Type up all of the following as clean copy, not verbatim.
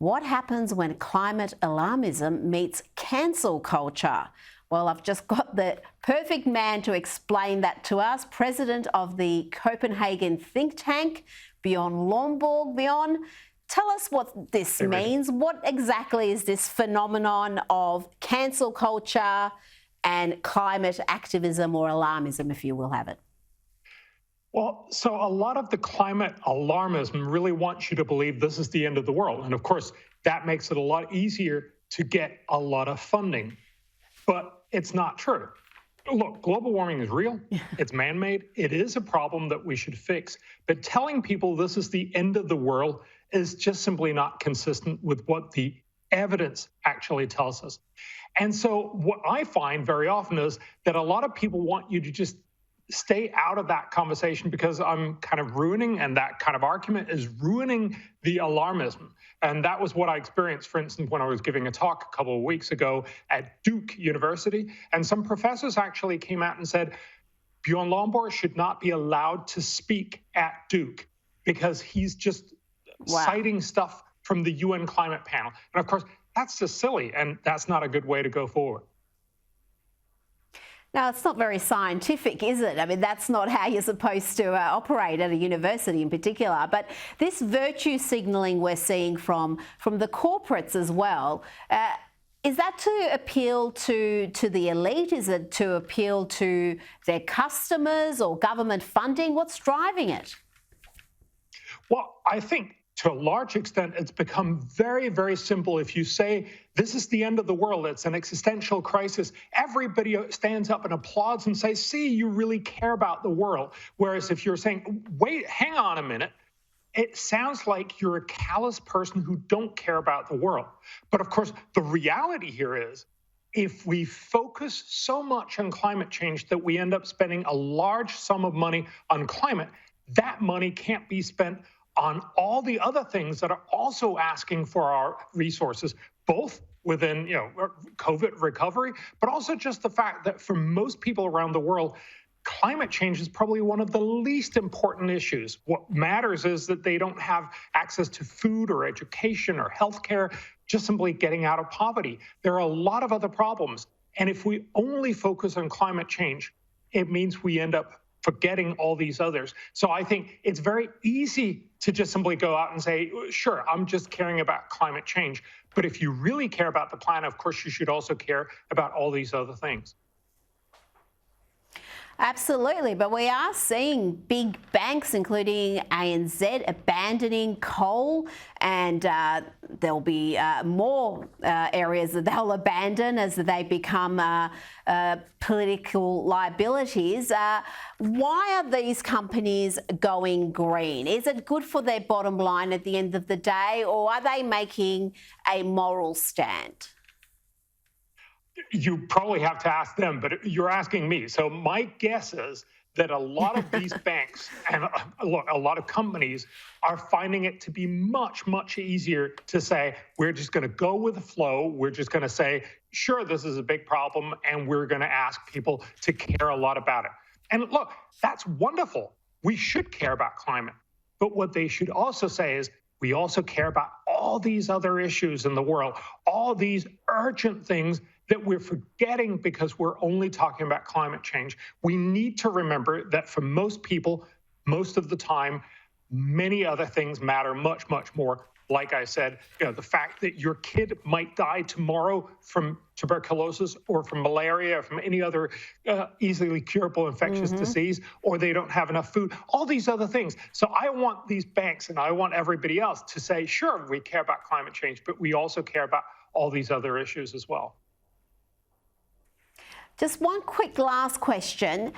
What happens when climate alarmism meets cancel culture? Well, I've just got the perfect man to explain that to us, President of the Copenhagen think tank, Bjorn Lomborg. Bjorn, tell us what this means. What exactly is this phenomenon of cancel culture and climate activism, or alarmism, if you will have it? Well, so a lot of the climate alarmism really wants you to believe this is the end of the world. And of course, that makes it a lot easier to get a lot of funding. But it's not true. Look, global warming is real. It's man-made. It is a problem that we should fix. But telling people this is the end of the world is just simply not consistent with what the evidence actually tells us. And so what I find very often is that a lot of people want you to just stay out of that conversation because I'm kind of ruining, and that kind of argument is ruining the alarmism. And that was what I experienced, for instance, when I was giving a talk a couple of weeks ago at Duke University. And some professors actually came out and said, Bjorn Lomborg should not be allowed to speak at Duke because he's just citing stuff from the UN climate panel. And of course, that's just silly, and that's not a good way to go forward. Now, it's not very scientific, is it? I mean, that's not how you're supposed to operate at a university in particular. But this virtue signalling we're seeing from the corporates as well, is that to appeal to the elite? Is it to appeal to their customers or government funding? What's driving it? Well, I think to a large extent, it's become very, very simple. If you say, this is the end of the world, it's an existential crisis, everybody stands up and applauds and says, see, you really care about the world. Whereas if you're saying, wait, hang on a minute, it sounds like you're a callous person who don't care about the world. But of course, the reality here is, if we focus so much on climate change that we end up spending a large sum of money on climate, that money can't be spent on all the other things that are also asking for our resources, both within, COVID recovery, but also just the fact that for most people around the world, climate change is probably one of the least important issues. What matters is that they don't have access to food or education or healthcare, just simply getting out of poverty. There are a lot of other problems. And if we only focus on climate change, it means we end up forgetting all these others. So I think it's very easy to just simply go out and say, sure, I'm just caring about climate change. But if you really care about the planet, of course, you should also care about all these other things. Absolutely, but we are seeing big banks, including ANZ, abandoning coal, and there'll be more areas that they'll abandon as they become political liabilities. Why are these companies going green? Is it good for their bottom line at the end of the day, or are they making a moral stand? You probably have to ask them, but you're asking me. So my guess is that a lot of these banks and a lot of companies are finding it to be much, much easier to say, we're just going to go with the flow. We're just going to say, sure, this is a big problem, and we're going to ask people to care a lot about it. And look, that's wonderful. We should care about climate. But what they should also say is, we also care about all these other issues in the world, all these urgent things that we're forgetting because we're only talking about climate change. We need to remember that for most people, most of the time, many other things matter much, much more. Like I said, the fact that your kid might die tomorrow from tuberculosis or from malaria or from any other easily curable infectious disease, or they don't have enough food, all these other things. So I want these banks and I want everybody else to say, sure, we care about climate change, but we also care about all these other issues as well. Just one quick last question.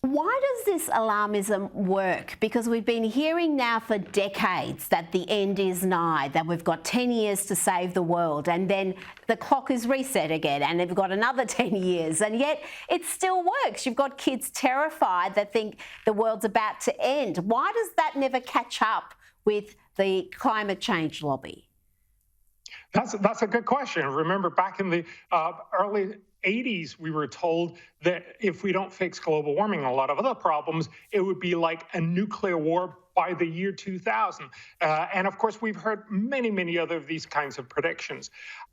Why does this alarmism work? Because we've been hearing now for decades that the end is nigh, that we've got 10 years to save the world, and then the clock is reset again, and they've got another 10 years, and yet it still works. You've got kids terrified that think the world's about to end. Why does that never catch up with the climate change lobby? That's a good question. Remember, back in the early 80s, we were told that if we don't fix global warming and a lot of other problems, it would be like a nuclear war by the year 2000. And of course, we've heard many, many other of these kinds of predictions.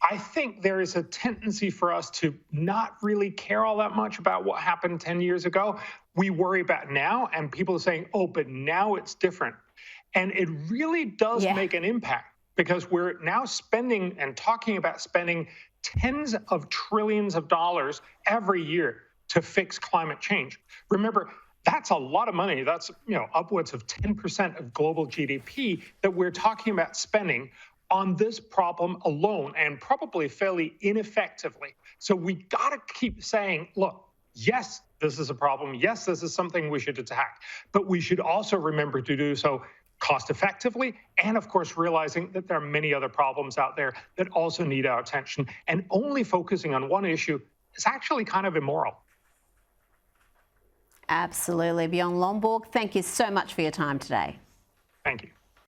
I think there is a tendency for us to not really care all that much about what happened 10 years ago. We worry about now, and people are saying, oh, but now it's different. And it really does make an impact, because we're now spending and talking about spending tens of trillions of dollars every year to fix climate change. Remember, that's a lot of money. That's, upwards of 10% of global GDP that we're talking about spending on this problem alone, and probably fairly ineffectively. So we got to keep saying, look, yes, this is a problem. Yes, this is something we should attack. But we should also remember to do so cost effectively, and of course realizing that there are many other problems out there that also need our attention, and only focusing on one issue is actually kind of immoral. Absolutely. Bjorn Lomborg, thank you so much for your time today. Thank you.